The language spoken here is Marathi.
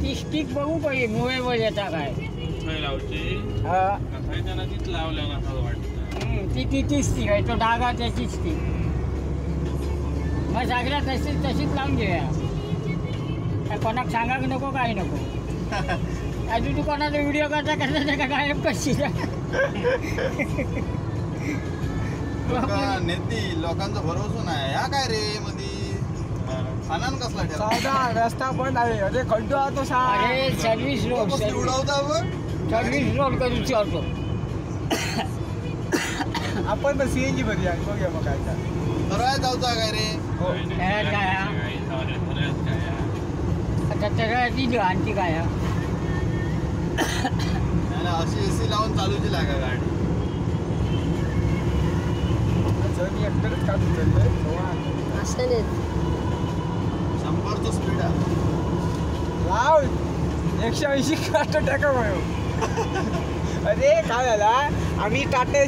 ती स्टिक बघू पाहिजे मोबाईलवर येता काय ती स्टिक आहे तो डागा त्याची स्टिक मग सगळ्या तशीच लावून घेऊया कोणाक सांगाक नको काय नको अजून तू कोणाचा व्हिडिओ करता कसं का गायब कशी नेती लोकांचा भरोसा नाही ह्या काय रे मधी सामान कसला साधा रस्ता बंद आहे अरे खड्डो तो अरे सर्व्हिस रोड उडवता सर्व्हिस रोड करून चालतो आपण पण सीएनजी मध्ये आहे बघूया मग काय सरळ जाऊचा काय रे काय आता तर आणखी काय अशी एसी लावून चालूची लागा गाडी मी एकटंच काढून चाललोय 100चं स्पीड आहे लाव 180 टाका अरे काय झाला आम्ही टाटा